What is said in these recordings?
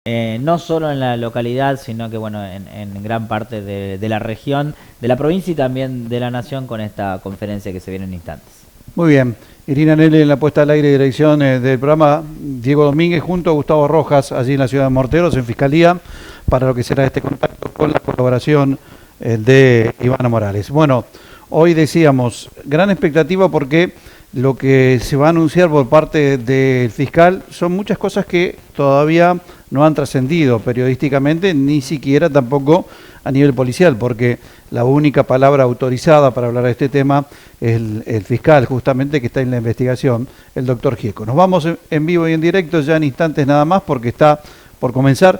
no solo en la localidad, sino que bueno, en gran parte de la región, de la provincia y también de la nación con esta conferencia que se viene en instantes. Muy bien. Irina Nelly en la puesta al aire y dirección del programa, Diego Domínguez junto a Gustavo Rojas, allí en la ciudad de Morteros, en Fiscalía, para lo que será este contacto con la colaboración de Ivana Morales. Bueno, hoy decíamos, gran expectativa porque lo que se va a anunciar por parte del fiscal son muchas cosas que todavía no han trascendido periodísticamente, ni siquiera tampoco a nivel policial, porque la única palabra autorizada para hablar de este tema es el fiscal, justamente, que está en la investigación, el doctor Gieco. Nos vamos en vivo y en directo ya en instantes nada más, porque está por comenzar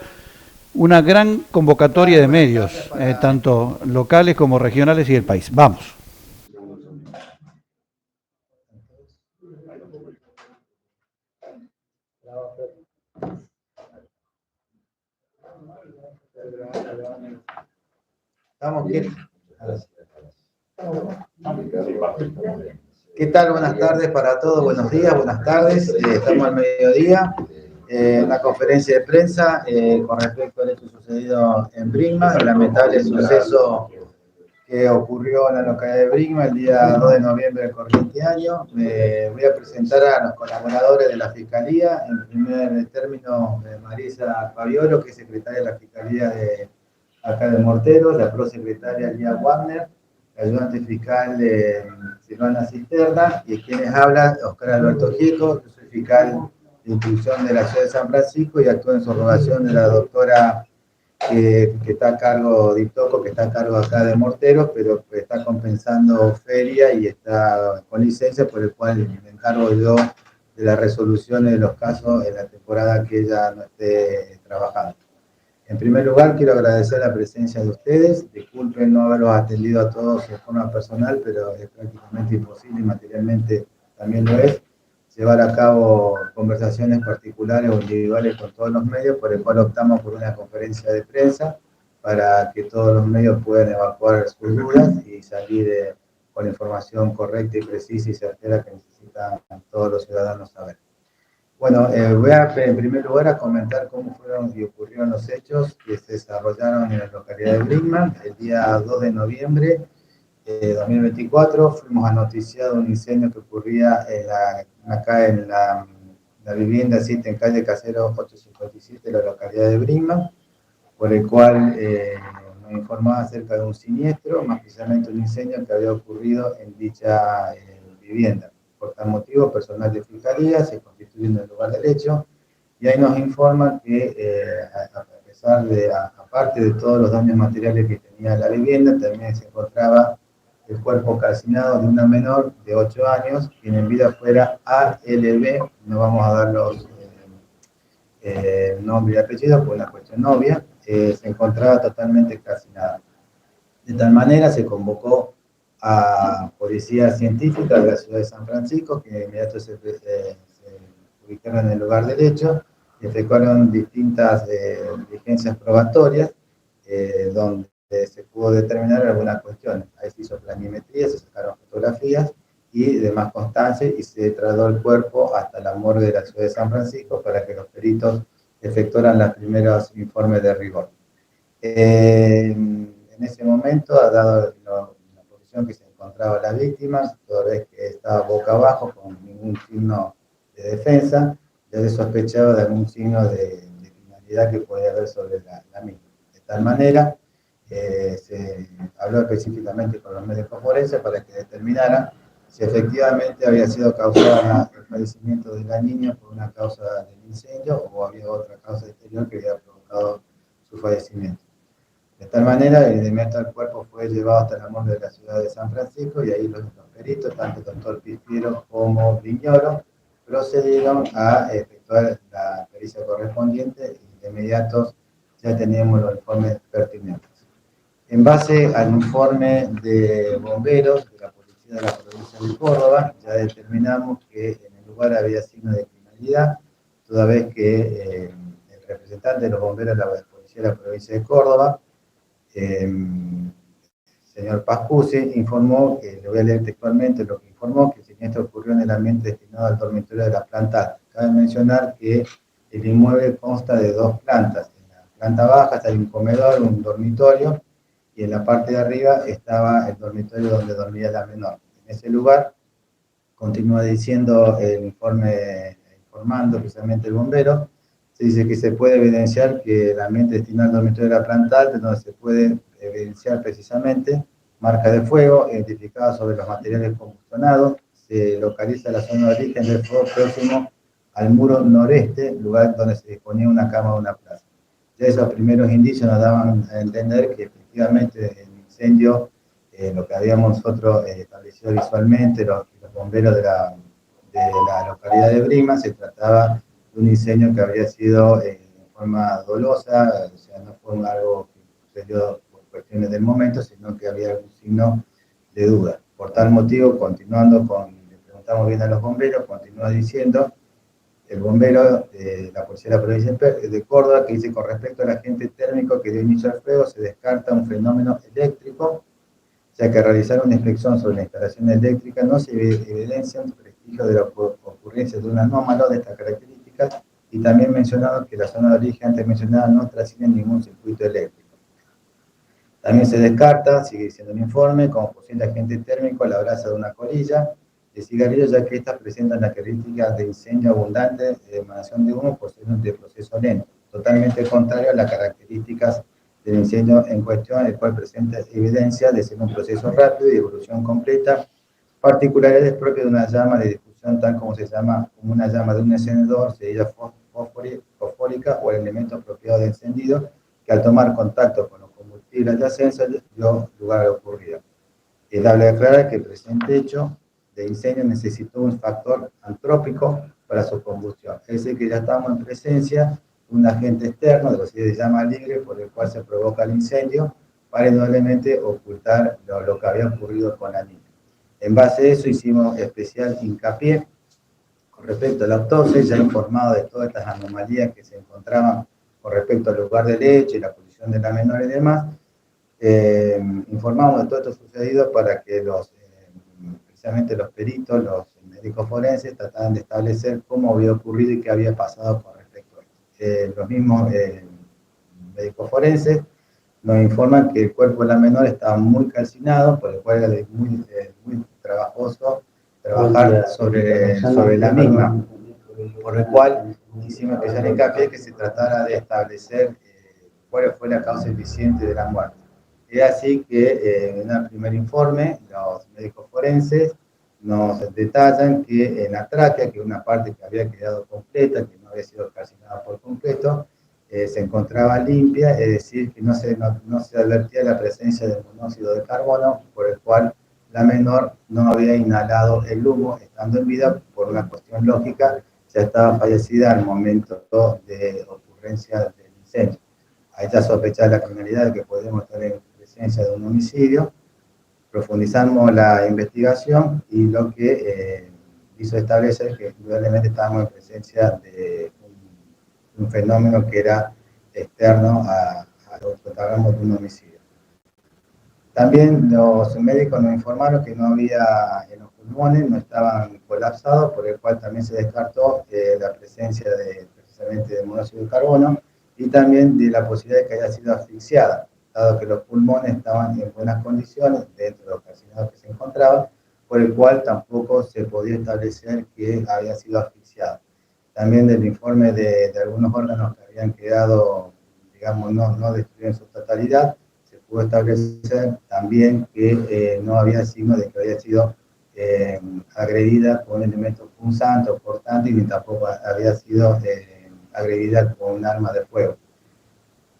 una gran convocatoria de medios, tanto locales como regionales y del país. Vamos. Estamos bien. ¿Qué tal? Buenas tardes para todos, buenos días, buenas tardes. Estamos al mediodía en la conferencia de prensa con respecto al hecho sucedido en Brinkman, el lamentable suceso que ocurrió en la localidad de Brinkman el día 2 de noviembre del corriente año. Voy a presentar a los colaboradores de la Fiscalía. En primer término, Marisa Fabiolo, que es secretaria de la Fiscalía de acá de Morteros, la prosecretaria Lía Wagner, la ayudante fiscal Silvana Cisterna, y quienes hablan, Oscar Alberto Gieco. Yo soy fiscal de instrucción de la ciudad de San Francisco y actúo en subrogación de la doctora que está a cargo, Diptoco, que está a cargo acá de Morteros, pero que está compensando feria y está con licencia, por el cual me encargo yo de las resoluciones de los casos en la temporada que ella no esté trabajando. En primer lugar, quiero agradecer la presencia de ustedes. Disculpen no haberlos atendido a todos de forma personal, pero es prácticamente imposible y materialmente también lo es llevar a cabo conversaciones particulares o individuales con todos los medios, por el cual optamos por una conferencia de prensa para que todos los medios puedan evacuar sus dudas y salir con información correcta y precisa y certera que necesitan todos los ciudadanos saber. Bueno, voy en primer lugar a comentar cómo fueron y ocurrieron los hechos que se desarrollaron en la localidad de Brinkman el día 2 de noviembre de 2024. Fuimos anoticiados un incendio que ocurría acá en la vivienda 7 en calle Casero 857 de la localidad de Brinkman, por el cual nos informaba acerca de un siniestro, más precisamente un incendio que había ocurrido en dicha vivienda. Por tal motivo, personal de fiscalía se constituye en el lugar del hecho y ahí nos informan que a pesar de, aparte de todos los daños materiales que tenía la vivienda, también se encontraba el cuerpo calcinado de una menor de 8 años, quien en vida fuera ALB, no vamos a dar los nombre y apellido por una cuestión obvia, se encontraba totalmente calcinada. De tal manera se convocó a policía científica de la ciudad de San Francisco, que de inmediato se ubicaron en el lugar del hecho, y efectuaron distintas diligencias probatorias, donde se pudo determinar algunas cuestiones. Ahí se hizo planimetría, se sacaron fotografías y demás constancias, y se trasladó el cuerpo hasta la morgue de la ciudad de San Francisco para que los peritos efectuaran los primeros informes de rigor. En ese momento, dado la posición que se encontraba la víctima, toda vez que estaba boca abajo, con ningún signo de defensa, ya se sospechaba de algún signo de criminalidad que podía haber sobre la misma. De tal manera, se habló específicamente con los médicos forenses para que determinaran si efectivamente había sido causada el fallecimiento de la niña por una causa del incendio o había otra causa exterior que había provocado su fallecimiento. De tal manera, de inmediato el cuerpo fue llevado hasta la morgue de la ciudad de San Francisco y ahí los peritos, tanto el doctor Pispiero como Viñoro, procedieron a efectuar la pericia correspondiente y de inmediato ya teníamos los informes pertinentes. En base al informe de bomberos de la policía de la provincia de Córdoba, ya determinamos que en el lugar había signos de criminalidad, toda vez que el representante de los bomberos de la policía de la provincia de Córdoba, señor Pascusi, informó, que le voy a leer textualmente lo que informó, que el siniestro ocurrió en el ambiente destinado al dormitorio de la planta. Cabe mencionar que El inmueble consta de 2 plantas. En la planta baja hay un comedor, un dormitorio, y en la parte de arriba estaba el dormitorio donde dormía la menor. En ese lugar, continúa diciendo el informe, informando precisamente el bombero, se dice que se puede evidenciar que el ambiente destinado al dormitorio de la planta alta, donde se puede evidenciar precisamente marcas de fuego identificadas sobre los materiales combustionados, se localiza la zona de origen del fuego próximo al muro noreste, lugar donde se disponía una cama o una plaza. Ya esos primeros indicios nos daban a entender que efectivamente el incendio, lo que habíamos nosotros establecido visualmente, los bomberos de la localidad de Brima, se trataba de un incendio que habría sido en forma dolosa, o sea, no fue algo que sucedió por cuestiones del momento, sino que había algún signo de duda. Por tal motivo, continuando le preguntamos bien a los bomberos, continúa diciendo el bombero de la Policía de la Provincia de Córdoba, que dice: con respecto al agente térmico que dio inicio al fuego, se descarta un fenómeno eléctrico, ya que al realizar una inspección sobre la instalación eléctrica no se evidencia un prestigio de la ocurrencia de un anómalo de estas características, y también mencionado que la zona de origen antes mencionada no trasciende ningún circuito eléctrico. También se descarta, sigue diciendo el informe, como posible agente térmico la brasa de una colilla de cigarrillo, ya que estas presentan las características de incendio abundante, de emanación de humo, de proceso lento, totalmente contrario a las características del incendio en cuestión, el cual presenta evidencia de ser un proceso rápido y de evolución completa, particularidades propias de una llama de difusión, tal como se llama como una llama de un encendedor, cerilla fosfórica o el elemento apropiado de encendido, que al tomar contacto con los combustibles adyacentes dio lugar a lo ocurrido. Es dable aclarar que el presente hecho de incendio necesitó un factor antrópico para su combustión, es decir, que ya estamos en presencia de un agente externo, de lo que se llama libre, por el cual se provoca el incendio, para indudablemente ocultar lo que había ocurrido con la niña. En base a eso hicimos especial hincapié con respecto a la autopsia, ya informado de todas estas anomalías que se encontraban con respecto al lugar del hecho y la posición de la menor y demás. Informamos de todo esto sucedido para que precisamente los peritos, los médicos forenses, trataran de establecer cómo había ocurrido y qué había pasado con respecto a esto. Los mismos médicos forenses nos informan que el cuerpo de la menor estaba muy calcinado, por el cual era muy trabajoso trabajar sobre la misma, por el cual hicimos especial hincapié que se tratara de establecer cuál fue la causa eficiente de la muerte. Es así que en el primer informe, los médicos forenses nos detallan que en la tráquea, que es una parte que había quedado completa, que no había sido calcinada por completo, se encontraba limpia, es decir, que no se advertía la presencia de monóxido de carbono, por el cual la menor no había inhalado el humo estando en vida. Por una cuestión lógica, ya estaba fallecida al momento de ocurrencia del incendio. A esta sospecha de la criminalidad de que podemos estar en presencia de un homicidio, profundizamos la investigación y lo que hizo establecer que indudablemente estábamos en presencia de un fenómeno que era externo a lo que hablamos de un homicidio. También los médicos nos informaron que no había, en los pulmones no estaban colapsados, por el cual también se descartó la presencia precisamente de monóxido de carbono, y también de la posibilidad de que haya sido asfixiada, dado que los pulmones estaban en buenas condiciones dentro de los calcinados que se encontraban, por el cual tampoco se podía establecer que había sido asfixiada. También del informe de algunos órganos que habían quedado, digamos, no destruidos en su totalidad, se pudo establecer también que no había signo de que había sido agredida con un elemento punzante o cortante, ni tampoco había sido agredida con un arma de fuego.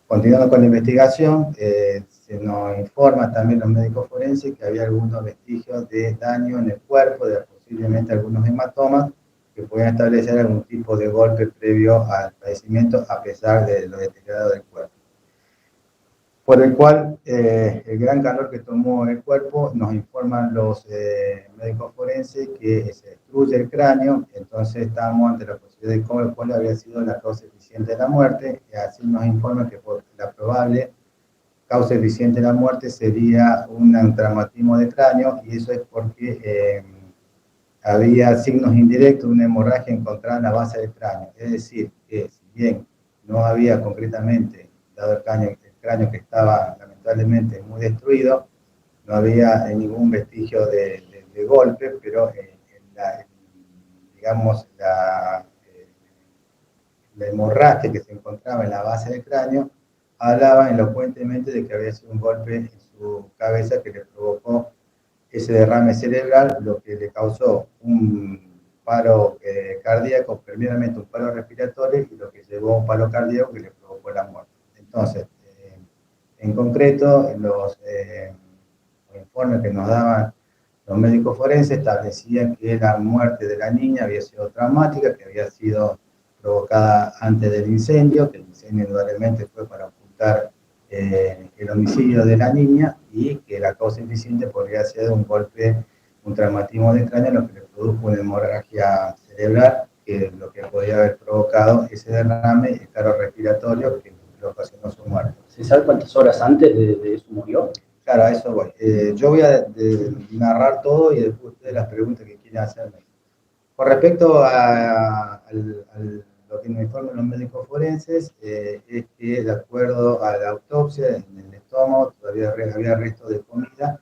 Continuando con la investigación, se nos informa también los médicos forenses que había algunos vestigios de daño en el cuerpo, de posiblemente algunos hematomas, que podían establecer algún tipo de golpe previo al padecimiento, a pesar de lo deteriorado del cuerpo. Por el cual, el gran calor que tomó el cuerpo, nos informan los médicos forenses que se destruye el cráneo, entonces estamos ante la posibilidad de cuál había sido la causa eficiente de la muerte, y así nos informan que la probable causa eficiente de la muerte sería un traumatismo de cráneo, y eso es porque había signos indirectos de una hemorragia encontrada en la base del cráneo. Es decir, que si bien no había concretamente, dado el cráneo que estaba lamentablemente muy destruido, no había ningún vestigio de golpe, pero digamos, la hemorragia que se encontraba en la base del cráneo hablaba elocuentemente de que había sido un golpe en su cabeza que le provocó ese derrame cerebral, lo que le causó un paro cardíaco, primeramente un paro respiratorio, y lo que llevó a un paro cardíaco que le provocó la muerte. Entonces, en concreto, los informes que nos daban los médicos forenses establecían que la muerte de la niña había sido traumática, que había sido provocada antes del incendio, que el incendio indudablemente fue para ocultar el homicidio de la niña, y que la causa eficiente podría ser un golpe, un traumatismo de cráneo, lo que le produjo una hemorragia cerebral, que es lo que podría haber provocado ese derrame, el paro respiratorio, que le ocasionó su muerte. ¿Se sabe cuántas horas antes de eso murió? Claro, a eso voy. Yo voy a narrar todo y después ustedes las preguntas que quieran hacerme. Con respecto a lo que nos informan los médicos forenses, es que de acuerdo a la autopsia, en el estómago todavía había restos de comida,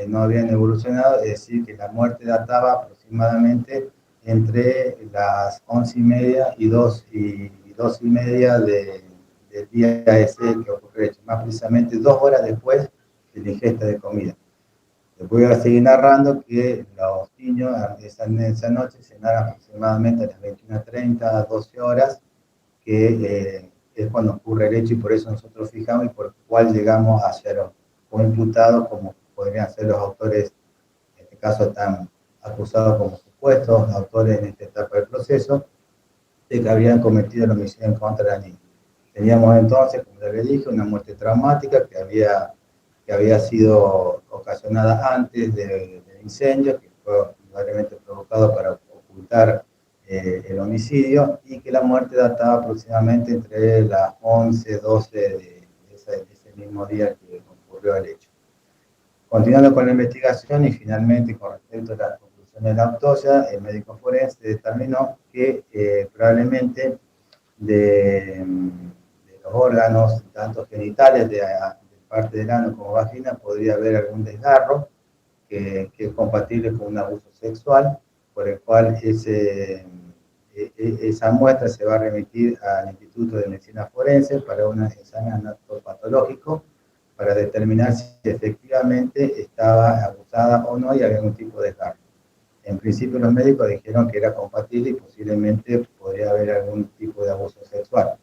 no habían evolucionado, es decir, que la muerte databa aproximadamente entre las 11:30 y 2:30 del día ese que ocurrió, más precisamente 2 horas después de la ingesta de comida. Después voy a seguir narrando que los niños esa noche cenaron aproximadamente a las 21:30, 12 horas, que es cuando ocurre el hecho, y por eso nosotros fijamos y por el cual llegamos a ser o imputados, como podrían ser los autores, en este caso están acusados como supuestos autores en esta etapa del proceso, de que habían cometido el homicidio en contra de la niña. Teníamos entonces, como les dije, una muerte traumática que había sido ocasionada antes del incendio, que fue probablemente provocado para ocultar el homicidio, y que la muerte databa aproximadamente entre las 11, 12 de ese mismo día que ocurrió el hecho. Continuando con la investigación y finalmente con respecto a las conclusiones de la autopsia, el médico forense determinó que probablemente de los órganos, tanto genitales de parte del ano como vagina, podría haber algún desgarro que es compatible con un abuso sexual, por el cual esa muestra se va a remitir al Instituto de Medicina Forense para un examen anatopatológico para determinar si efectivamente estaba abusada o no y había algún tipo de desgarro. En principio los médicos dijeron que era compatible y posiblemente podría haber algún tipo de abuso sexual.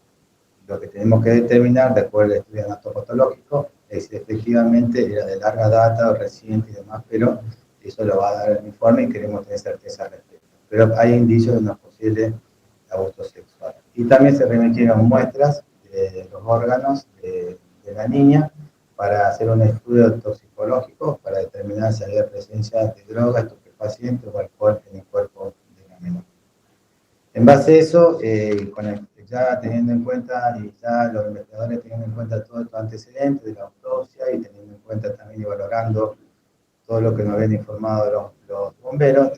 Lo que tenemos que determinar, de acuerdo al estudio anatopatológico, es si efectivamente era de larga data o reciente y demás, pero eso lo va a dar el informe y queremos tener certeza al respecto. Pero hay indicios de una posible abuso sexual. Y también se remitieron muestras de los órganos de la niña para hacer un estudio toxicológico para determinar si había presencia de drogas, estupefacientes o alcohol en el cuerpo de la menor. En base a eso, ya teniendo en cuenta, y ya los investigadores teniendo en cuenta todos estos antecedentes de la autopsia y teniendo en cuenta también y valorando todo lo que nos habían informado los bomberos,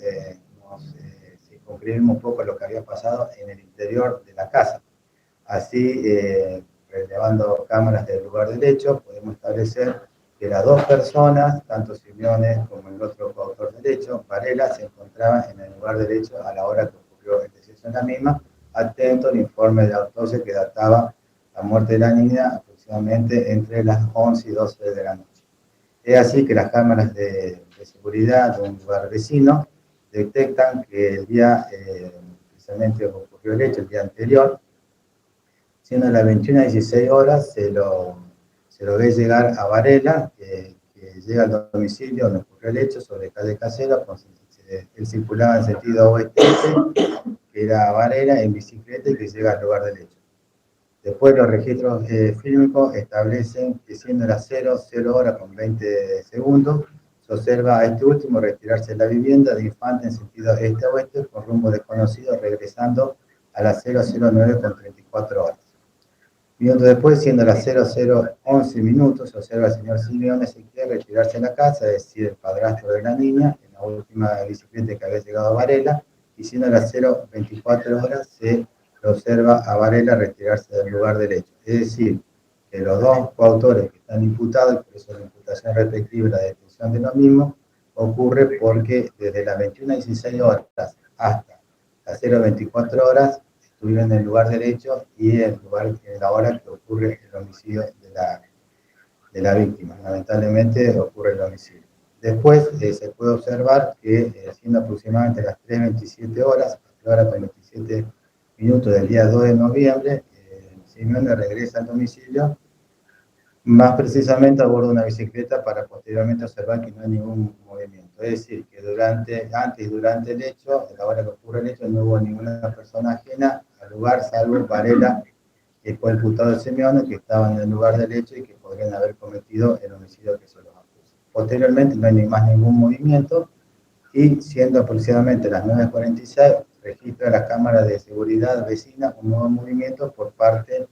circunscribimos un poco lo que había pasado en el interior de la casa. Así, relevando cámaras del lugar del hecho, podemos establecer que las dos personas, tanto Simeone como el otro coautor del hecho, Varela, se encontraban en el lugar del hecho a la hora que ocurrió el deceso en la misma, atento al informe de autopsia que databa la muerte de la niña aproximadamente entre las 11 y 12 de la noche. Es así que las cámaras de seguridad de un lugar vecino detectan que el día, precisamente ocurrió el hecho, el día anterior, siendo las 21:16 horas, se lo ve llegar a Varela, que llega al domicilio donde ocurrió el hecho, sobre calle Casero, él circulaba en sentido oeste-este, que era Varela, en bicicleta, y que llega al lugar del hecho. Después los registros fílmicos establecen que siendo las 00 horas con 20 segundos, se observa a este último retirarse de la vivienda de Infante en sentido este-oeste con rumbo desconocido, regresando a las 00:09 con 34 horas. Minutos después, siendo las 00:11 minutos, se observa al señor Simeone Ezequiel retirarse de la casa, es decir, el padrastro de la niña, en la última bicicleta que había llegado a Varela, y siendo las 0:24 horas se lo observa a Varela retirarse del lugar del hecho. Es decir, que los dos coautores que están imputados, y por eso la imputación respectiva y la detención de los mismos, ocurre porque desde las 21:16 horas hasta las 0:24 horas estuvieron en el lugar del hecho y en la hora que ocurre el homicidio de la víctima. Lamentablemente ocurre el homicidio. Después se puede observar que siendo aproximadamente las 3:27 horas, 3:27 del día 2 de noviembre, Simeone regresa al domicilio, más precisamente a bordo de una bicicleta, para posteriormente observar que no hay ningún movimiento. Es decir, que antes y durante el hecho, a la hora que ocurre el hecho, no hubo ninguna persona ajena al lugar, salvo Varela, que fue el imputado de Simeone, que estaba en el lugar del hecho y que podrían haber cometido el homicidio que se los acusa. Posteriormente no hay más ningún movimiento, y siendo aproximadamente las 9:46, registra la cámara de seguridad vecina un nuevo movimiento por parte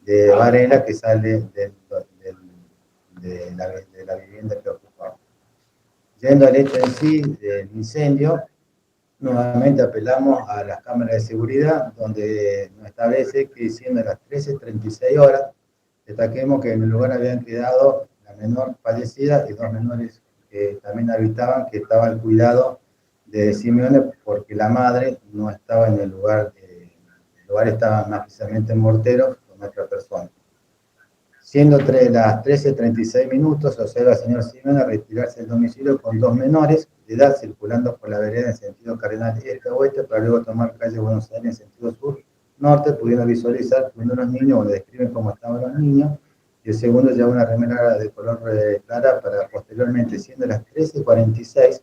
de Varela, que sale de la vivienda que ocupaba. Yendo al hecho en sí del incendio, nuevamente apelamos a las cámaras de seguridad, donde nos establece que siendo las 13:36 horas, destaquemos que en el lugar habían quedado la menor fallecida y dos menores que también habitaban, que estaba al cuidado de Simeone, porque la madre no estaba en el lugar. El lugar estaba más precisamente en Morteros con otra persona. Siendo las 13:36, se observa al señor Simeone retirarse del domicilio con dos menores de edad, circulando por la vereda en sentido cardenal este-oeste, para luego tomar calle Buenos Aires en sentido sur-norte, pudiendo visualizar primero los niños, donde describen cómo estaban los niños, y el segundo lleva una remera de color clara, para posteriormente, siendo las 13:46,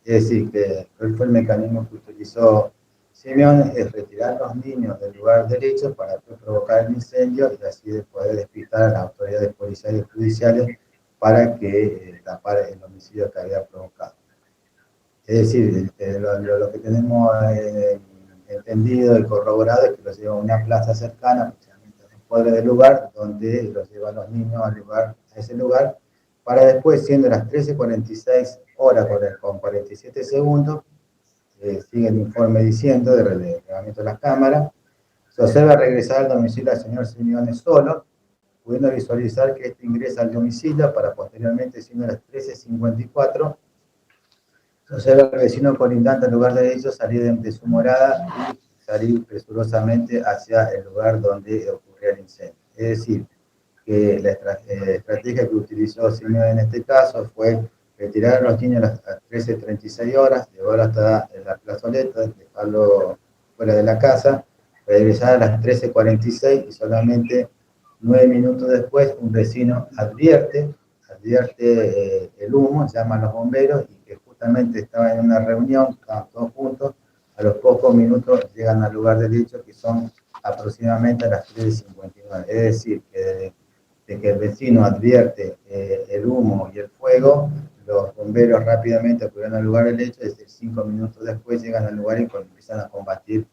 es decir, que fue el mecanismo que utilizó Simeone, es retirar a los niños del lugar del hecho para provocar el incendio y así de poder despistar a las autoridades policiales y judiciales para que tapar el homicidio que había provocado. Es decir, lo que tenemos entendido y corroborado es que los lleva a una plaza cercana, precisamente a los padres del lugar, donde los lleva a los niños a ese lugar, para después, siendo las 13:46 horas con 47 segundos, sigue el informe diciendo del relevamiento de las cámaras, se observa regresar al domicilio al señor Simeone solo, pudiendo visualizar que este ingresa al domicilio para posteriormente, siendo las 13:54, se observa al vecino colindante al lugar de ellos salir de su morada y salir presurosamente hacia el lugar donde ocurría el incendio. Es decir, que la estrategia que utilizó Simeone en este caso fue retirar a los niños a las 13:36 horas, llevarlo hasta la plazoleta, dejarlo fuera de la casa, regresar a las 13:46 y solamente 9 minutos después un vecino advierte el humo, llama a los bomberos y que justamente estaban en una reunión, estaban todos juntos, a los pocos minutos llegan al lugar del hecho, que son aproximadamente a las 13:59. Es decir, que de que el vecino advierte el humo y el fuego, los bomberos rápidamente acudieron al lugar del hecho, es decir, 5 minutos después llegan al lugar y empiezan a combatir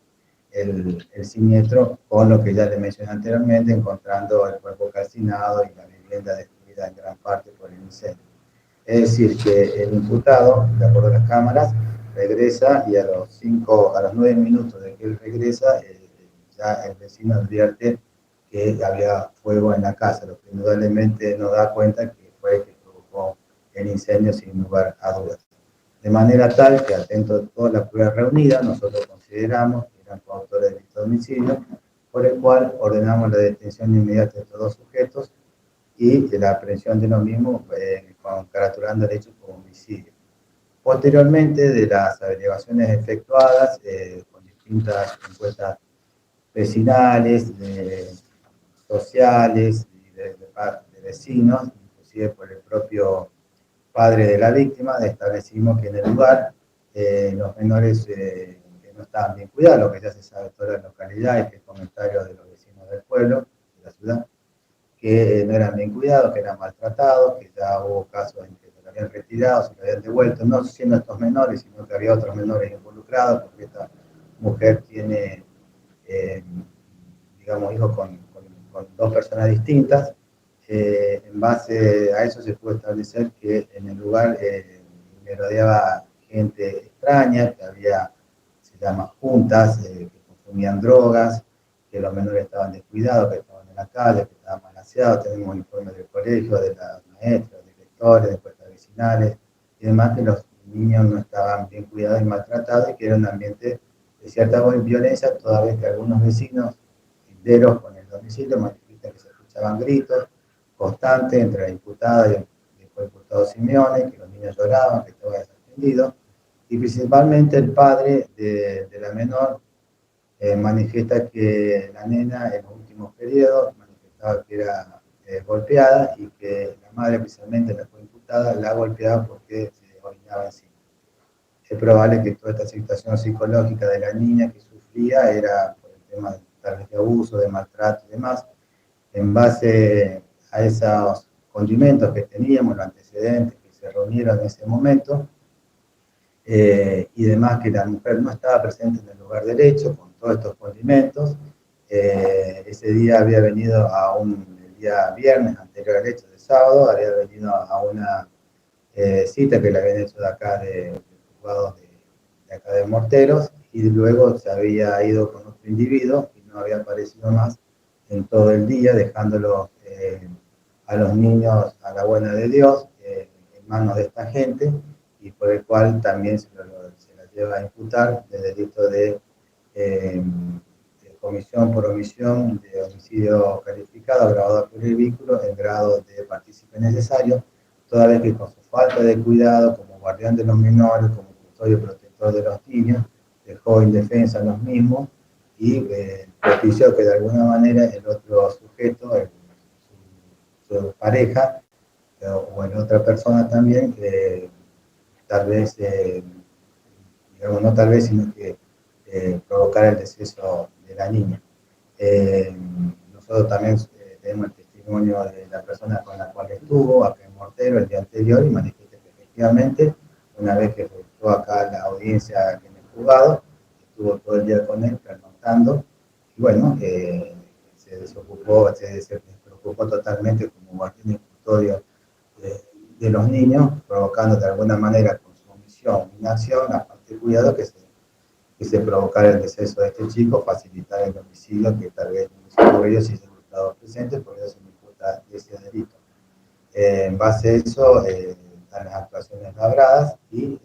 el siniestro, con lo que ya les mencioné anteriormente, encontrando el cuerpo calcinado y la vivienda destruida en gran parte por el incendio. Es decir, que el imputado, de acuerdo a las cámaras, regresa y a los 9 minutos de que él regresa, ya el vecino advierte que había fuego en la casa, lo que indudablemente nos da cuenta que fue el que provocó el incendio sin lugar a dudas. De manera tal que, atento a todas las pruebas reunidas, nosotros consideramos que eran coautores de este homicidio, por el cual ordenamos la detención inmediata de estos dos sujetos y de la aprehensión de los mismos, caratulando el hecho como homicidio. Posteriormente, de las averiguaciones efectuadas con distintas encuestas vecinales, sociales y de vecinos, inclusive por el propio padre de la víctima, establecimos que en el lugar los menores que no estaban bien cuidados, lo que ya se sabe en toda la localidad y que es comentario de los vecinos del pueblo, de la ciudad, que no eran bien cuidados, que eran maltratados, que ya hubo casos en que se lo habían retirado, se lo habían devuelto, no siendo estos menores, sino que había otros menores involucrados, porque esta mujer tiene, digamos, hijos con dos personas distintas. En base a eso se pudo establecer que en el lugar me rodeaba gente extraña, que había, se llama juntas, que consumían drogas, que los menores estaban descuidados, que estaban en la calle, que estaban manoseados. Tenemos informes del colegio, de las maestras, de directores, de encuestas vecinales y demás, que los niños no estaban bien cuidados y maltratados y que era un ambiente de cierta violencia, toda vez que algunos vecinos linderos con el domicilio manifiestan que se escuchaban gritos constantes entre la imputada y el imputado Simeone, que los niños lloraban, que estaba desatendido, y principalmente el padre de la menor manifiesta que la nena en los últimos periodos manifestaba que era golpeada y que la madre, principalmente la imputada, la golpeaba porque se orinaba encima. Es probable que toda esta situación psicológica de la niña que sufría era por el tema tal vez de abuso, de maltrato y demás. En base a esos condimentos que teníamos, los antecedentes que se reunieron en ese momento, y demás, que la mujer no estaba presente en el lugar del hecho, con todos estos condimentos. Ese día había venido el día viernes anterior al hecho, de sábado, había venido a una cita que le habían hecho de acá, del juzgado de acá de Morteros, y luego se había ido con otro individuo y no había aparecido más en todo el día, dejándolos a los niños a la buena de Dios, en manos de esta gente, y por el cual también se la lleva a imputar de delito de comisión por omisión de homicidio calificado agravado por el vínculo en grado de partícipe necesario, toda vez que con su falta de cuidado como guardián de los menores, como custodio protector de los niños, dejó indefensa a los mismos y propició que de alguna manera el otro sujeto, su pareja, o en otra persona también, tal vez, digamos, no tal vez, sino que provocar el deceso de la niña. Nosotros también tenemos el testimonio de la persona con la cual estuvo acá en Mortero el día anterior y manifiesta que efectivamente, una vez que efectuó acá la audiencia en el juzgado, estuvo todo el día con él preguntando y bueno, se despreocupó totalmente como guardián y custodio de los niños, provocando de alguna manera con su omisión, inacción, aparte de cuidado, que se provocara el deceso de este chico, facilitar el homicidio, que tal vez por ellos sí se han estado presentes, por eso se me imputa ese delito. En base a eso, están las actuaciones labradas y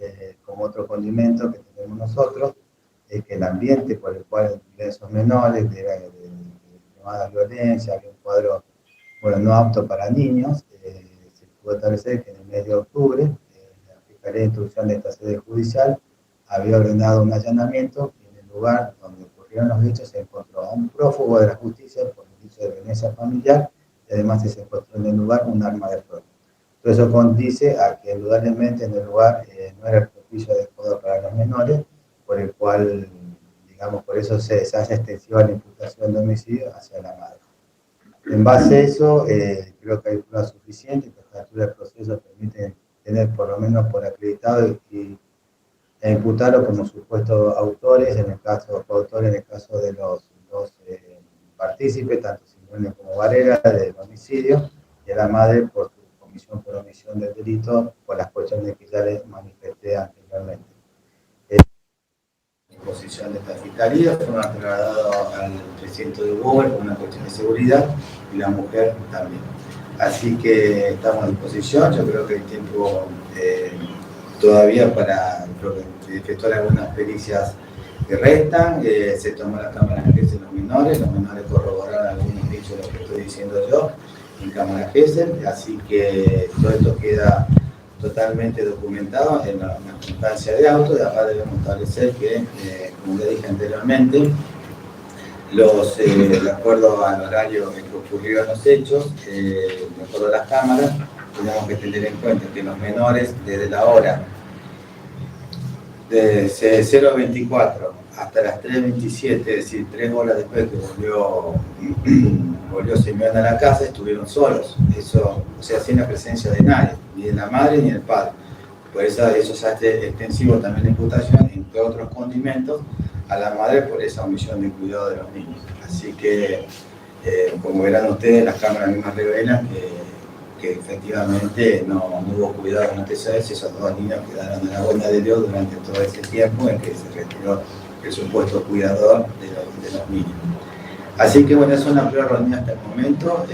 como otro condimento que tenemos nosotros, es que el ambiente por el cual viven esos menores, de llamada violencia, había un cuadro, bueno, no apto para niños. Se pudo establecer que en el mes de octubre, la Fiscalía de Instrucción de esta sede judicial había ordenado un allanamiento y en el lugar donde ocurrieron los hechos se encontró a un prófugo de la justicia por el hecho de violencia familiar y además se encontró en el lugar un arma de fuego. Todo eso condice a que indudablemente en el lugar no era el propicio adecuado para los menores, por el cual, digamos, por eso se hace extensiva la imputación de homicidio hacia la madre. En base a eso, creo que hay pruebas suficientes, que la altura del proceso permite tener por lo menos por acreditado e imputarlo como supuestos autores, en el caso coautores, en el caso de los dos partícipes, tanto Simeone como Varela, del homicidio, y a la madre por su comisión por omisión del delito, por las cuestiones que ya les manifesté anteriormente. En posición de esta fiscalía, fueron trasladados al precinto de Google por una cuestión de seguridad y la mujer también. Así que estamos a disposición, yo creo que hay tiempo todavía para efectuar algunas pericias que restan. Se tomó la cámara GESEL de los menores corroboraron algunos hechos de lo que estoy diciendo yo en cámara GESEL, así que todo esto queda totalmente documentado en la constancia de auto. Y acá debemos establecer que, como ya dije anteriormente, de acuerdo al horario en que ocurrieron los hechos, de acuerdo a las cámaras, tenemos que tener en cuenta que los menores, desde la hora de 0:24 hasta las 3:27, es decir, 3 horas después que volvió Simeone a la casa, estuvieron solos. Eso, o sea, sin la presencia de nadie, ni de la madre ni del padre. Por eso se hace extensivo también la imputación, entre otros condimentos, a la madre por esa omisión de cuidado de los niños. Así que, como verán ustedes, las cámaras mismas revelan que efectivamente no hubo cuidado con antecedentes. Esos dos niños quedaron a la buena de Dios durante todo ese tiempo en que se retiró el supuesto cuidador de los niños. Así que bueno, es una primera reunión hasta el momento,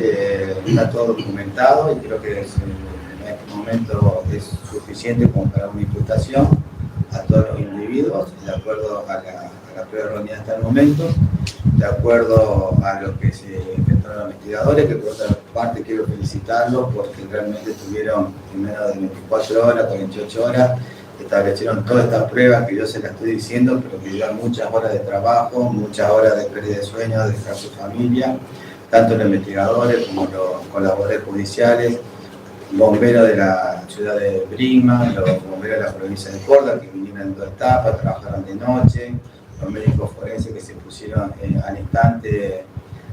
está todo documentado y creo que en este momento es suficiente como para una imputación a todos los individuos, de acuerdo a la primera reunión hasta el momento, de acuerdo a lo que se enfrentaron los investigadores, que por otra parte quiero felicitarlos porque realmente tuvieron en menos de 24 horas, 48 horas, establecieron todas estas pruebas que yo se las estoy diciendo, pero que llevan muchas horas de trabajo, muchas horas de pérdida de sueño, de dejar su familia, tanto los investigadores como los colaboradores judiciales, bomberos de la ciudad de Brinkmann, los bomberos de la provincia de Córdoba, que vinieron en 2 etapas, trabajaron de noche, los médicos forenses que se pusieron al instante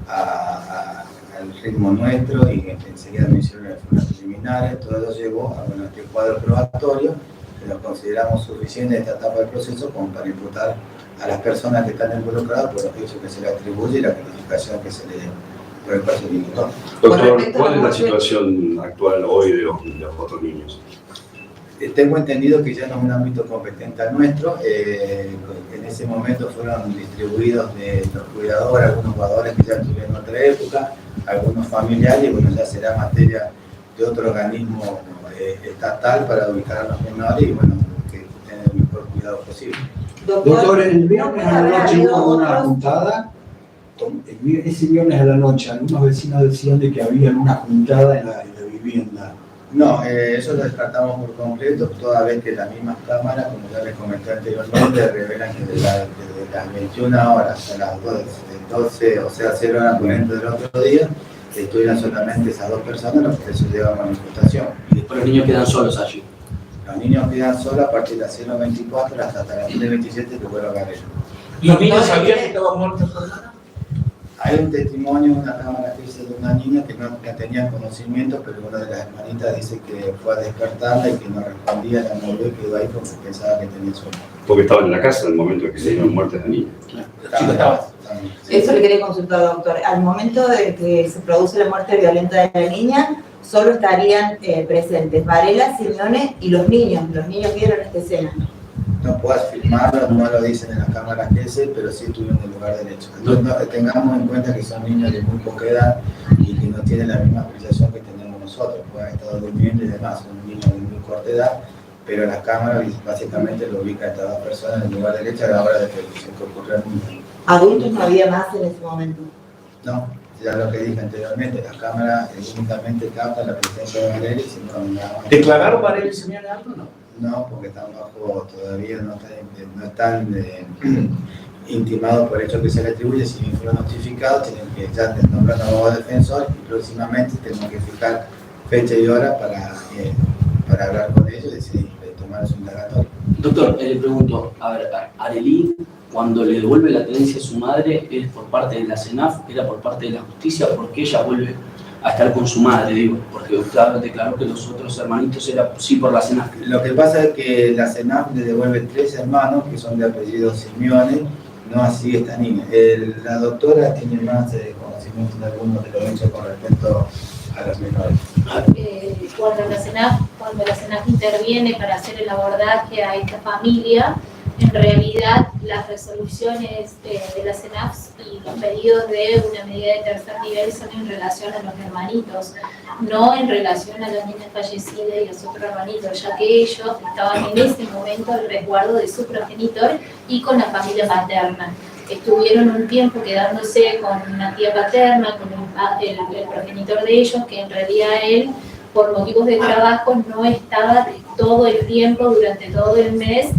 al ritmo nuestro y que enseguida me hicieron las formas preliminares. Todo eso llevó a este cuadro probatorio que lo consideramos suficiente en esta etapa del proceso como para imputar a las personas que están involucradas por los hechos que se le atribuye y la calificación que se le por el caso de Doctor, ¿cuál es la situación actual hoy de los otros niños? Tengo entendido que ya no es un ámbito competente al nuestro. En ese momento fueron distribuidos de los cuidadores, algunos jugadores que ya estuvieron en otra época, algunos familiares, y bueno, ya será materia de otro organismo estatal para ubicar a los menores y bueno, que tengan el mejor cuidado posible. Doctor, el viernes a la noche hubo una juntada. Ese viernes a la noche, algunos vecinos decían de que había una juntada en la vivienda. No, eso lo descartamos por completo, toda vez que las mismas cámaras, como ya les comenté anteriormente, revelan que desde las 21 horas a las 12, o sea, 0 horas 40 del otro día, estuvieron solamente esas 2 personas, los que se llevan manifestación. Y después los niños quedan solos allí. Los niños quedan solos a partir de las 0:24 hasta las 3:27 que fue la carrera. ¿Los niños sabían que estaban muertos su hermana? Hay un testimonio, una cámara que dice de una niña que no tenía conocimiento, pero una de las hermanitas dice que fue a despertarla y que no respondía, la movió y quedó ahí porque pensaba que tenía sueño. Porque estaban en la casa en el momento en que se dieron muertes de niños. Eso le quería consultar, doctor. Al momento de que se produce la muerte violenta de la niña, solo estarían presentes Varela, Simeone y los niños vieron esta escena. No puedas filmarlo, no lo dicen en las cámaras que ese, pero sí estuvieron en el lugar del hecho. Entonces, tengamos en cuenta que son niños de muy poca edad y que no tienen la misma apreciación que tenemos nosotros, pueden haber estado durmiendo y demás, son niños de muy corta edad, pero las cámaras básicamente lo ubican a estas 2 personas en el lugar del hecho a la hora de que se ocurrió el niño. ¿Adultos no había más en ese momento? No, ya lo que dije anteriormente, las cámaras únicamente captan la presencia de Varela y si no, nada más. ¿Declararon Varela y Simeone algo o no? No, porque están bajo, todavía no están intimados por el hecho que se le atribuye, si bien fueron notificados, tienen que ya nombrar un abogado defensor y próximamente tenemos que fijar fecha y hora para hablar con ellos y decidir tomar su indagatorio. Doctor, le pregunto, a ver, Arelín, cuando le devuelve la tenencia a su madre, ¿es por parte de la CENAF, era por parte de la justicia? ¿Por qué ella vuelve a estar con su madre, digo? Porque usted declaró que los otros hermanitos era sí por la CENAF. Lo que pasa es que la CENAF le devuelve 3 hermanos que son de apellido Simeone, no así esta niña. La doctora tiene más conocimiento de algunos de los hechos con respecto a los menores. Cuando la CENAF interviene para hacer el abordaje a esta familia, en realidad las resoluciones de la CENAF y los pedidos de una medida de tercer nivel son en relación a los hermanitos, no en relación a la niña fallecida y los otros hermanitos, ya que ellos estaban en ese momento al resguardo de su progenitor y con la familia paterna. Estuvieron un tiempo quedándose con una tía paterna, con el progenitor de ellos, que en realidad él, por motivos de trabajo, no estaba todo el tiempo, durante todo el mes,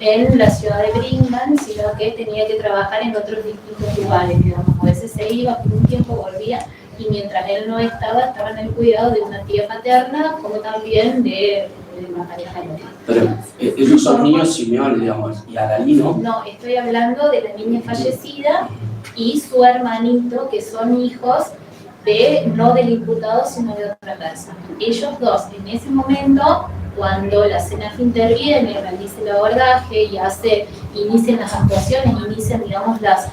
en la ciudad de Brinkmann, sino que tenía que trabajar en otros distintos lugares, digamos. A veces se iba, por un tiempo volvía, y mientras él no estaba en el cuidado de una tía paterna, como también de una pareja. Pero esos son niños Simeone, digamos, y Arelín, ¿no? No, estoy hablando de la niña fallecida y su hermanito, que son hijos no del imputado, sino de otra persona. Ellos dos, en ese momento, cuando la CENAF interviene, realiza el abordaje y inician las actuaciones, inician, digamos, las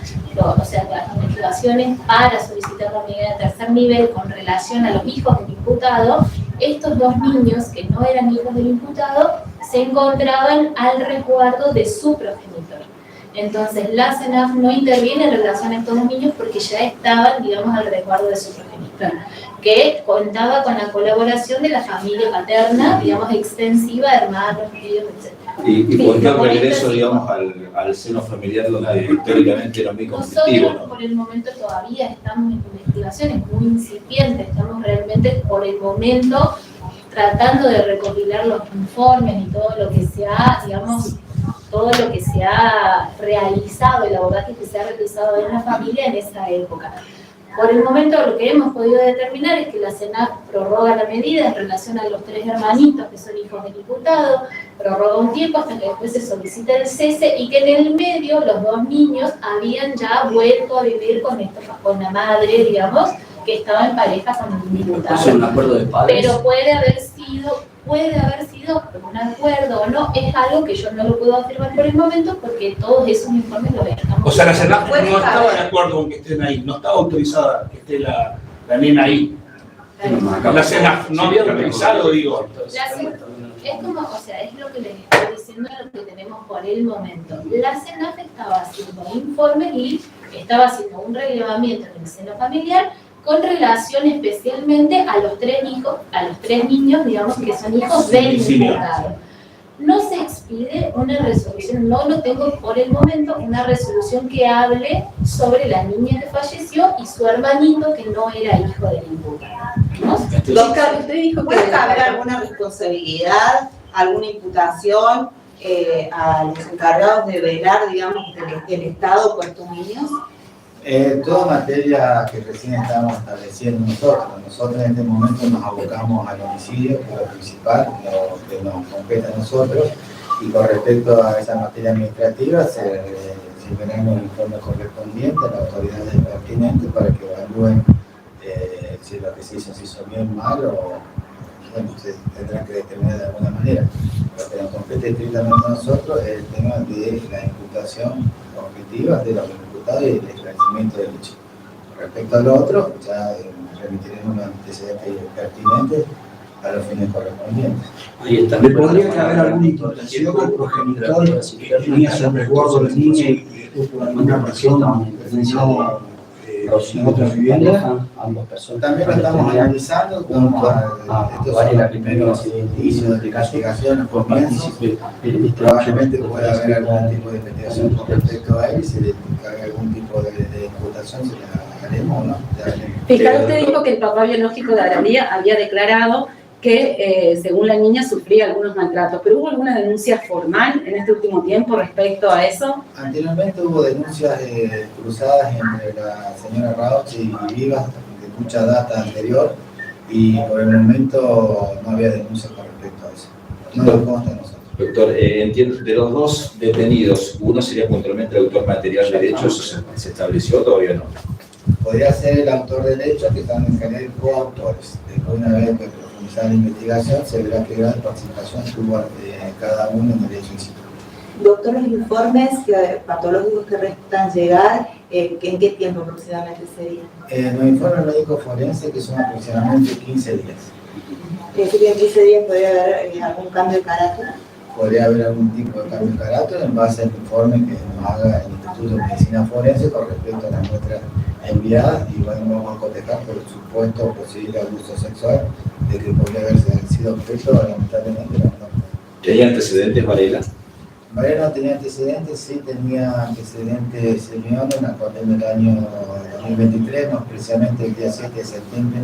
investigaciones para solicitar la medida de tercer nivel con relación a los hijos del imputado, estos 2 niños, que no eran hijos del imputado, se encontraban al resguardo de su progenitor. Entonces la CENAF no interviene en relación a estos dos niños porque ya estaban, digamos, al resguardo de su progenitor, que contaba con la colaboración de la familia paterna, digamos, extensiva, hermanos, tíos, etc. ¿Y por qué el regreso, digamos, al seno familiar donde históricamente era muy conflictivo? Nosotros por el momento todavía estamos en investigaciones muy incipientes, estamos realmente por el momento tratando de recopilar los informes y todo lo que se ha, digamos, todo lo que se ha realizado, el abordaje que se ha realizado en la familia en esa época. Por el momento lo que hemos podido determinar es que la CENAF prorroga la medida en relación a los 3 hermanitos que son hijos del imputado, prorroga un tiempo hasta que después se solicita el cese y que en el medio los 2 niños habían ya vuelto a vivir con la madre, digamos, que estaba en pareja con el imputado. ¿Es un acuerdo de padres? Pero puede haber sido un acuerdo o no, es algo que yo no lo puedo afirmar por el momento porque todos esos informes los estamos. O sea, la CENAF no estaba de acuerdo con que estén ahí, no estaba autorizada que esté la nena ahí. La CENAF no había autorizado, digo. Es como, o sea, es lo que les estoy diciendo, lo que tenemos por el momento. La CENAF estaba haciendo informes y estaba haciendo un relevamiento en el seno familiar con relación especialmente a los 3 niños, digamos, que son hijos del imputado. No se expide una resolución, no lo tengo por el momento, una resolución que hable sobre la niña que falleció y su hermanito que no era hijo del imputado. ¿No? Doctor, usted dijo que puede haber alguna responsabilidad, alguna imputación a los encargados de velar, digamos, del Estado por estos niños. Toda materia que recién estamos estableciendo nosotros. Nosotros en este momento nos abocamos al homicidio, que es lo principal, lo que nos compete a nosotros. Y con respecto a esa materia administrativa, se verán los informes correspondientes a las autoridades pertinentes para que evalúen si lo que se hizo bien, mal o bueno, se tendrán que determinar de alguna manera. Lo que nos compete estrictamente a nosotros es el tema de la imputación objetiva de los imputados y el esclarecimiento del hecho. Respecto a lo otro, ya remitiremos los antecedentes pertinentes a los fines correspondientes. ¿Le podría haber alguna imputación al progenitor que tenía su resguardo de niña y después por alguna razón terminó en otra vivienda? También lo estamos analizando junto a estos primeros indicios de investigación, los comienzos. Probablemente pueda haber algún tipo de investigación con respecto a él y si le cae algún tipo de imputación, se la haremos o no. Fiscal, usted dijo que el papá biológico de Aralía había declarado que según la niña sufría algunos maltratos, pero ¿hubo alguna denuncia formal en este último tiempo respecto a eso? Anteriormente hubo denuncias cruzadas entre la señora Rauch y Vivas de mucha data anterior y por el momento no había denuncias con respecto a eso. No lo consta a nosotros. Doctor, entiendo, de los 2 detenidos, uno sería puntualmente el autor material de hechos, ¿se estableció todavía no? Podría ser el autor del hecho, que están en general coautores. Después, una vez que profundizar la investigación, se verá qué gran participación tuvo cada uno en el hecho en sí. Doctor, los informes patológicos que restan llegar, ¿en qué tiempo aproximadamente serían? Los informes médicos forenses, que son aproximadamente 15 días. ¿Es decir, en 15 días podría haber algún cambio de carácter? Podría haber algún tipo de cambio de carácter en base al informe que nos haga el Instituto de Medicina Forense con respecto a las muestras enviadas y bueno, vamos a cotejar por supuesto posible abuso sexual de que podría haber sido objeto lamentablemente de la menor. ¿Tenía antecedentes Varela? Varela no tenía antecedentes, sí tenía antecedentes Simeone en la cual en el año 2023, más precisamente el día 7 de septiembre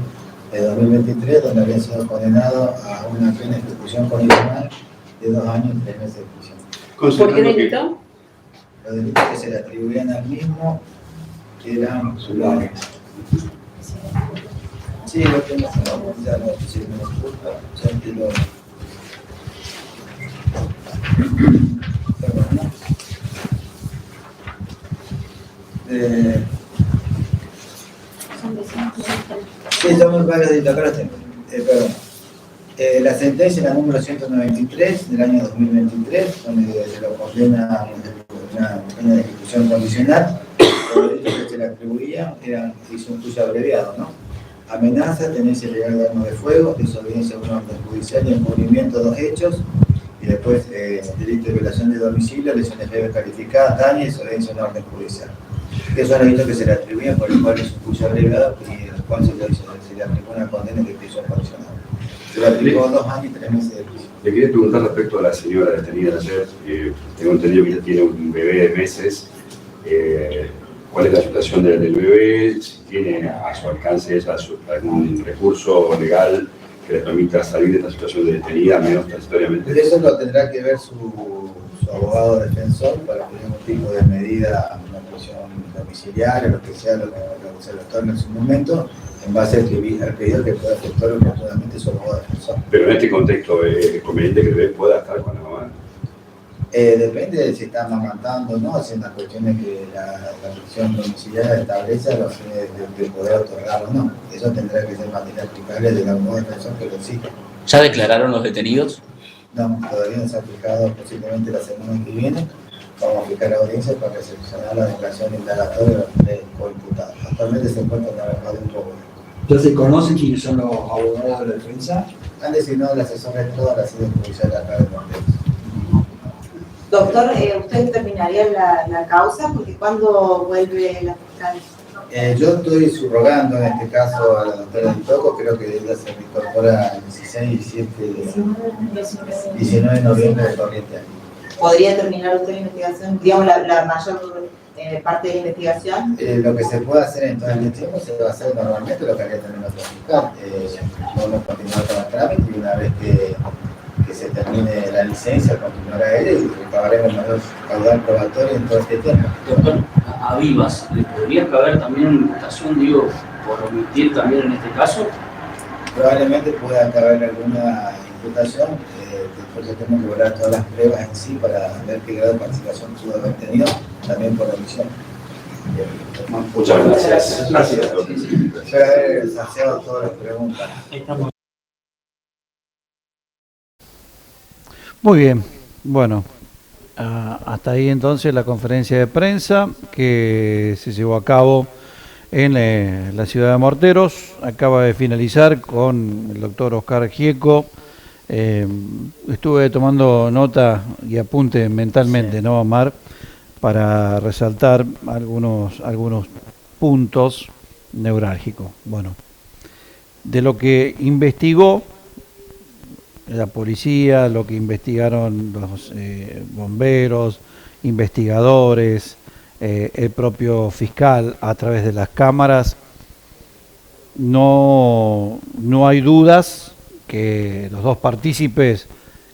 de 2023, donde había sido condenado a una pena de ejecución condicional de 2 años y 3 meses de prisión. ¿Por qué delito? Los delitos que se le atribuían al mismo eran sulores. Sí, lo tengo, ya lo si me disculpa, ya te lo... Sí, somos varios delitos, acá los tengo. Perdón. La sentencia, la número 193 del año 2023, donde se lo condena una pena de ejecución condicional, los delitos que se le atribuían hizo un juicio abreviado, ¿no? Amenaza, tenencia ilegal de armas de fuego, desobediencia a una orden judicial y encubrimiento de 2 hechos, y Después, delito de violación de domicilio, lesiones leves calificadas, daño y desobediencia a una orden judicial. Que son delitos que se le atribuyen por el cual es un juicio abreviado y el cual se le aplicó una condena de prisión condicional. Se le aplicó 2 años y 3 meses de prisión. Le quería preguntar respecto a la señora detenida ayer. Tengo entendido que ella tiene un bebé de meses. ¿Cuál es la situación del bebé? Si tiene a su alcance ella algún recurso legal que le permita salir de esta situación de detenida, menos transitoriamente. Eso lo tendrá que ver su abogado defensor para poner un tipo de medida, una prisión domiciliaria, lo que sea, lo que se lo tome en su momento, en base al pedido que pueda efectuar oportunamente su abogado defensor. Pero en este contexto, ¿es conveniente que el bebé pueda estar con la mamá? Depende de si está amamantando o no, si es una cuestión de que la prisión domiciliaria establece los fines de poder otorgar o no. Eso tendrá que ser materia aplicable del abogado defensor que lo exige. ¿Ya declararon los detenidos? No, todavía no se ha aplicado, posiblemente la semana que viene. Vamos a fijar la audiencia para recepcionar la declaración indagatoria de los 3 coimputados. Actualmente se encuentran trabajando un poco. ¿Ya se conocen quiénes son los abogados de la defensa? Han designado el asesor de toda la sede judicial acá de Monteros. Doctor, ¿usted terminaría la causa? Porque ¿cuándo vuelve la fiscal? Yo estoy subrogando en este caso a la doctora Ditoco, creo que ella se incorpora el 16, 17, 19 de noviembre del corriente año. ¿Podría terminar usted la investigación, digamos, la mayor parte de la investigación? Lo que se puede hacer en todo el tiempo se va a hacer normalmente lo que haría también otro fiscal. Vamos a continuar con el trámite y una vez que se termine la licencia, continuará él y recabaremos mayor caudal probatorio en todo este tiempo. Doctor, a Vivas, ¿le podría caber también una imputación, digo, por omitir también en este caso? Probablemente pueda caber alguna imputación, después yo tengo que evaluar todas las pruebas en sí para ver qué grado de participación pudo haber tenido, también por omisión. Muchas gracias. Gracias. Espero haber saciado todas las preguntas. Muy bien, bueno, hasta ahí entonces la conferencia de prensa que se llevó a cabo en la ciudad de Morteros. Acaba de finalizar con el doctor Oscar Gieco. Estuve tomando nota y apunte mentalmente, sí, ¿no, Omar? Para resaltar algunos puntos neurálgicos. Bueno, de lo que investigó la policía, lo que investigaron los bomberos, investigadores, el propio fiscal a través de las cámaras, no hay dudas que los 2 partícipes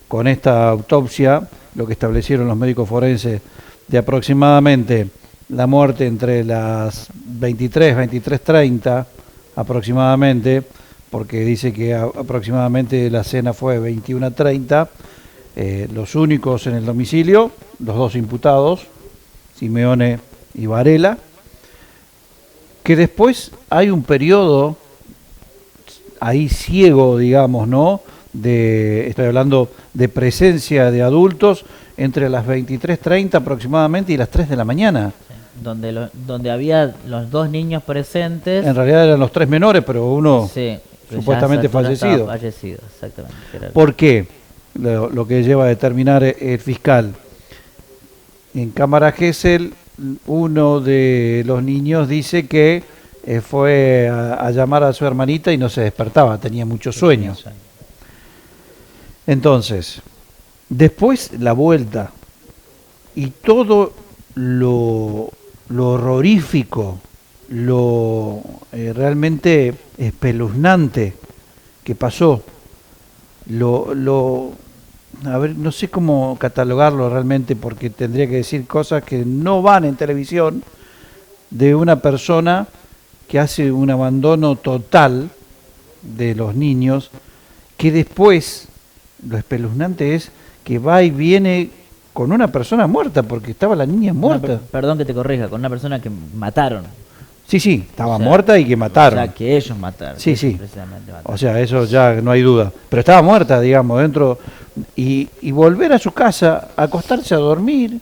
con esta autopsia, lo que establecieron los médicos forenses, de aproximadamente la muerte entre las 23:30 aproximadamente, porque dice que aproximadamente la cena fue 21:30, los únicos en el domicilio, los 2 imputados, Simeone y Varela, que después hay un periodo ahí ciego, digamos, ¿no? Estoy hablando de presencia de adultos entre las 23:30 aproximadamente y las 3 de la mañana. Donde había los 2 niños presentes. En realidad eran los 3 menores, pero uno sí, supuestamente fallecido. Fallecido, exactamente. ¿Por qué? Lo que lleva a determinar el fiscal. En cámara Gesell, uno de los niños dice que fue a llamar a su hermanita y no se despertaba, tenía mucho sueño. Entonces, después la vuelta y todo lo horrorífico, lo realmente espeluznante que pasó, a ver, no sé cómo catalogarlo realmente, porque tendría que decir cosas que no van en televisión, de una persona que hace un abandono total de los niños, que después, lo espeluznante es que va y viene con una persona muerta, porque estaba la niña muerta. Perdón que te corrija, con una persona que mataron. Sí, estaba muerta y que mataron. O sea, que ellos mataron. Sí. Precisamente mataron. O sea, eso ya no hay duda. Pero estaba muerta, digamos, dentro. Y volver a su casa, acostarse a dormir,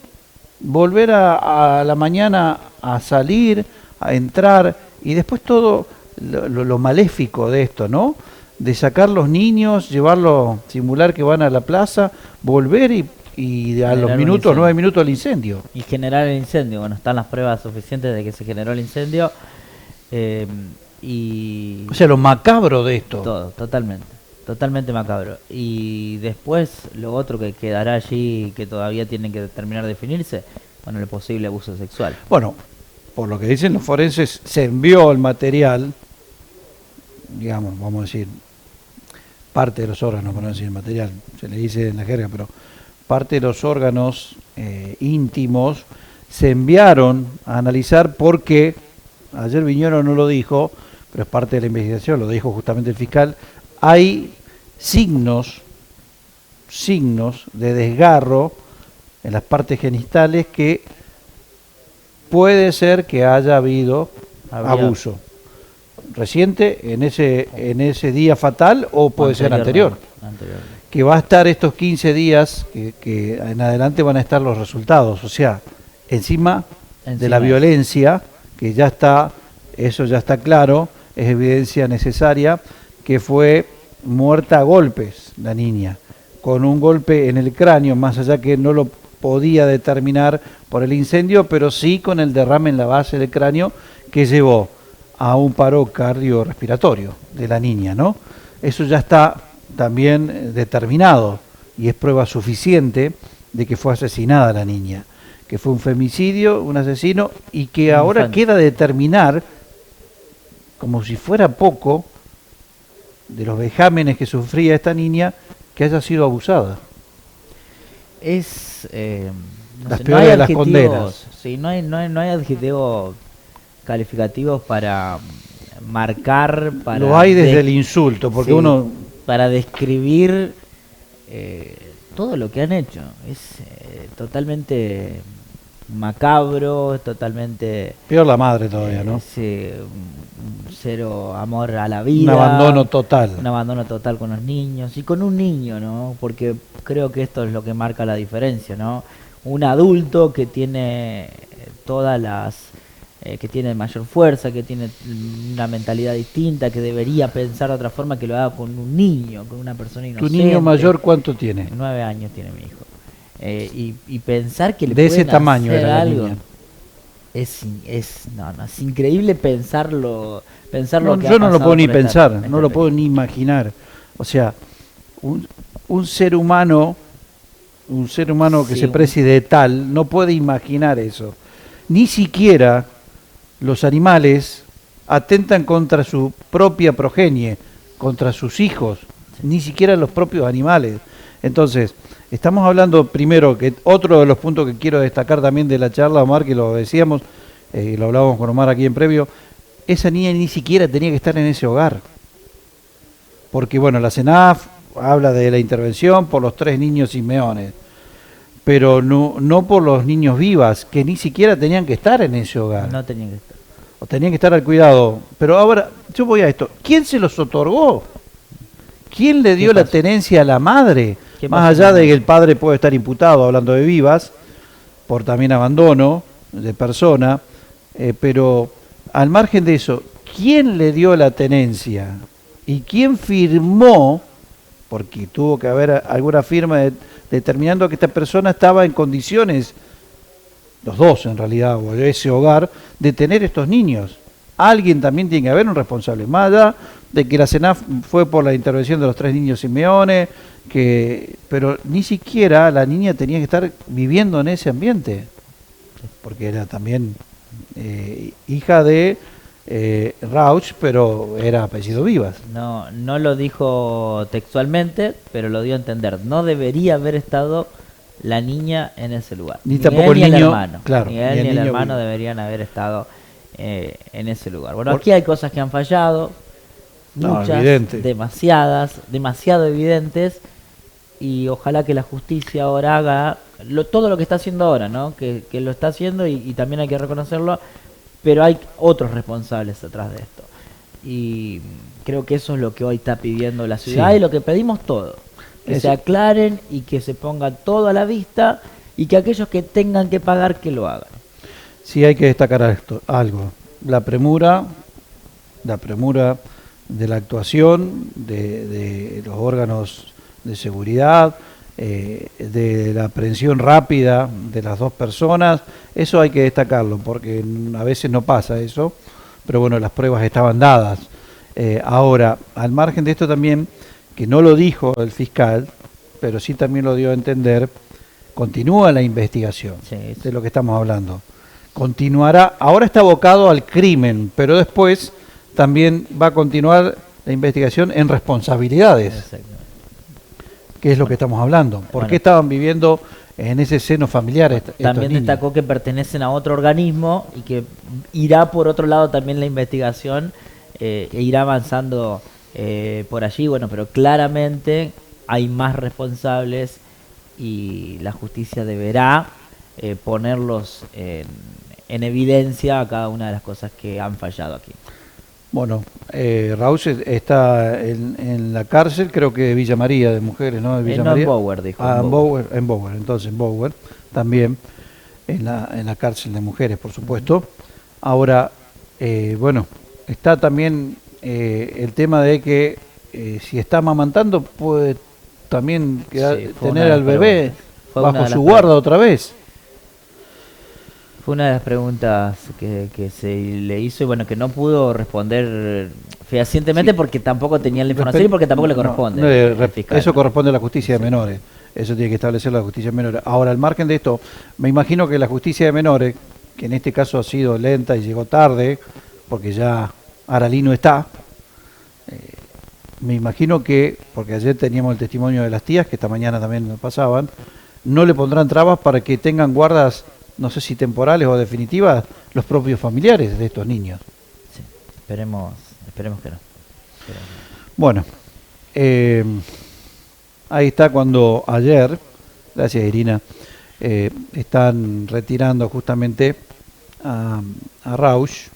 volver a la mañana a salir, a entrar, y después todo lo maléfico de esto, ¿no? de sacar los niños, llevarlos, simular que van a la plaza, volver y a los minutos, 9 minutos el incendio. Y generar el incendio. Bueno, están las pruebas suficientes de que se generó el incendio. O sea, lo macabro de esto. Todo, totalmente macabro. Y después lo otro que quedará allí, que todavía tienen que terminar de definirse, bueno, el posible abuso sexual. Bueno, por lo que dicen los forenses, se envió el material, digamos, vamos a decir, parte de los órganos, por no decir material, se le dice en la jerga, pero parte de los órganos íntimos se enviaron a analizar porque, ayer Viñolo no lo dijo, pero es parte de la investigación, lo dijo justamente el fiscal, hay signos de desgarro en las partes genitales que puede ser que haya habido abuso reciente en ese día fatal o puede ser anterior. Que va a estar estos 15 días que en adelante van a estar los resultados, o sea, encima de la violencia, que ya está, eso ya está claro, es evidencia necesaria, que fue muerta a golpes la niña, con un golpe en el cráneo, más allá que no lo podía determinar por el incendio, pero sí con el derrame en la base del cráneo que llevó a un paro cardiorrespiratorio de la niña, ¿no? Eso ya está también determinado y es prueba suficiente de que fue asesinada la niña, que fue un femicidio, un asesino, y que ahora queda determinar, como si fuera poco, de los vejámenes que sufría esta niña, que haya sido abusada. Es las peores de las condenas. Sí, no hay adjetivos calificativos para marcar, para lo hay desde el insulto, porque uno para describir todo lo que han hecho. Es totalmente macabro, es totalmente peor la madre todavía, ¿no? Cero amor a la vida, un abandono total con los niños y con un niño, ¿no? Porque creo que esto es lo que marca la diferencia, ¿no? Un adulto que tiene todas las que tiene mayor fuerza, que tiene una mentalidad distinta, que debería pensar de otra forma, que lo haga con un niño, con una persona inocente. ¿Tu niño mayor cuánto tiene? 9 años tiene mi hijo. Y pensar que le de pueden ese tamaño hacer era algo, la niña. Es increíble pensarlo que yo no lo puedo ni pensar, no lo puedo ni imaginar. O sea, un ser humano que se precie de tal no puede imaginar eso. Ni siquiera los animales atentan contra su propia progenie, contra sus hijos, ni siquiera los propios animales. Entonces, estamos hablando primero, que otro de los puntos que quiero destacar también de la charla, Omar, que lo decíamos, lo hablábamos con Omar aquí en previo, esa niña ni siquiera tenía que estar en ese hogar. Porque bueno, la CENAF habla de la intervención por los 3 niños Simeones, pero no por los niños Vivas, que ni siquiera tenían que estar en ese hogar. No tenían que estar. O tenían que estar al cuidado. Pero ahora, yo voy a esto. ¿Quién se los otorgó? ¿Quién le dio la tenencia a la madre? Más allá de que el padre puede estar imputado, hablando de Vivas, por también abandono de persona, pero al margen de eso, ¿quién le dio la tenencia? ¿Y quién firmó? Porque tuvo que haber alguna firma determinando que esta persona estaba en condiciones, los dos en realidad, o ese hogar, de tener estos niños. Alguien también tiene que haber un responsable, más allá de que la CENAF fue por la intervención de los 3 niños Simeone, pero ni siquiera la niña tenía que estar viviendo en ese ambiente, porque era también hija de Rauch, pero era apellido Vivas. No lo dijo textualmente, pero lo dio a entender. No debería haber estado la niña en ese lugar. Ni tampoco él, el niño, el hermano. Claro, ni él ni el hermano deberían haber estado en ese lugar. Bueno, aquí hay cosas que han fallado, muchas, demasiado evidentes, y ojalá que la justicia ahora haga todo lo que está haciendo ahora, ¿no? Que lo está haciendo y también hay que reconocerlo, pero hay otros responsables detrás de esto. Y creo que eso es lo que hoy está pidiendo la ciudad y lo que pedimos todos. Que se aclaren y que se ponga todo a la vista y que aquellos que tengan que pagar, que lo hagan. Sí, hay que destacar algo. La premura de la actuación de los órganos de seguridad, de la aprehensión rápida de las dos personas. Eso hay que destacarlo, porque a veces no pasa eso, pero bueno, las pruebas estaban dadas. Ahora, al margen de esto también, que no lo dijo el fiscal, pero sí también lo dio a entender, continúa la investigación, de lo que estamos hablando. Continuará, ahora está abocado al crimen, pero después también va a continuar la investigación en responsabilidades, que es lo que estamos hablando. ¿Por qué estaban viviendo en ese seno familiar? También destacó que pertenecen a otro organismo y que irá por otro lado también la investigación e irá avanzando por allí. Bueno, pero claramente hay más responsables y la justicia deberá ponerlos en evidencia a cada una de las cosas que han fallado aquí. Bueno, Raúl está en la cárcel, creo que de Villa María, de mujeres, ¿no? De Villa María. En Bower, dijo. En Bower, entonces en Bower, también en la cárcel de mujeres, por supuesto. Ahora, bueno, está también el tema de que si está amamantando puede también tener al bebé bajo su guarda otra vez. Fue una de las preguntas que se le hizo y bueno, que no pudo responder fehacientemente porque tampoco tenía la información y porque tampoco le corresponde. Eso corresponde a la justicia de menores. Eso tiene que establecer la justicia de menores. Ahora, al margen de esto, me imagino que la justicia de menores, que en este caso ha sido lenta y llegó tarde, porque ya Aralí no está, me imagino que, porque ayer teníamos el testimonio de las tías, que esta mañana también nos pasaban, no le pondrán trabas para que tengan guardas, no sé si temporales o definitivas, los propios familiares de estos niños. Sí, esperemos que no. Bueno, ahí está cuando ayer, gracias Irina, están retirando justamente a Rauch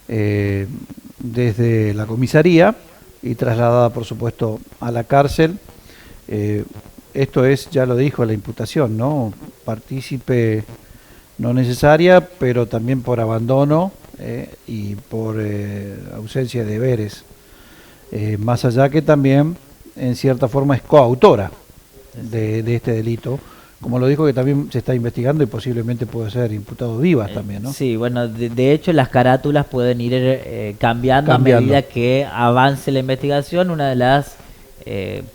desde la comisaría y trasladada por supuesto a la cárcel. Esto es, ya lo dijo la imputación, ¿no? Partícipe no necesaria, pero también por abandono y por ausencia de deberes. Más allá que también, en cierta forma, es coautora de este delito. Como lo dijo, que también se está investigando y posiblemente puede ser imputado vivas también, ¿no? Sí, bueno, de hecho las carátulas pueden ir cambiando a medida que avance la investigación. Una de las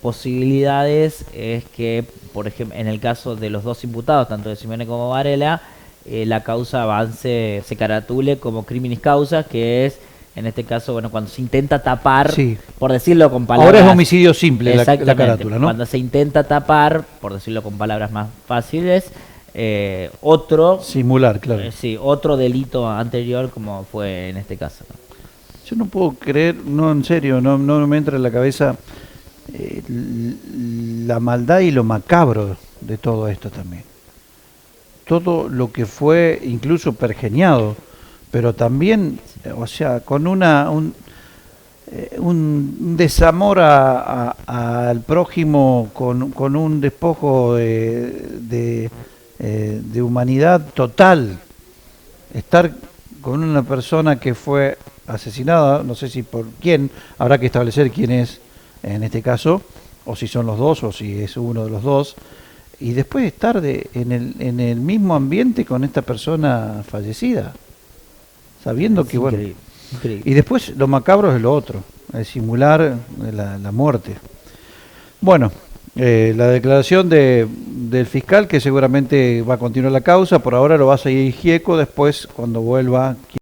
posibilidades es que, por ejemplo, en el caso de los dos imputados, tanto de Simeone como Varela, la causa avance, se caratule como criminis causa, que es, en este caso, bueno, cuando se intenta tapar, por decirlo con palabras... Ahora es homicidio simple la carátula, ¿no? Cuando se intenta tapar, por decirlo con palabras más fáciles, otro... Simular, claro. Otro delito anterior, como fue en este caso. Yo no puedo creer, no, en serio, no me entra en la cabeza la maldad y lo macabro de todo esto también. Todo lo que fue incluso pergeniado, pero también, o sea, con un desamor al prójimo, con un despojo de humanidad total. Estar con una persona que fue asesinada, no sé si por quién, habrá que establecer quién es en este caso, o si son los dos, o si es uno de los dos, y después estar en el mismo ambiente con esta persona fallecida, sabiendo que, increíble, bueno, increíble. Y después lo macabro es lo otro, es simular la muerte. Bueno, la declaración del fiscal, que seguramente va a continuar la causa, por ahora lo va a seguir Gieco, después cuando vuelva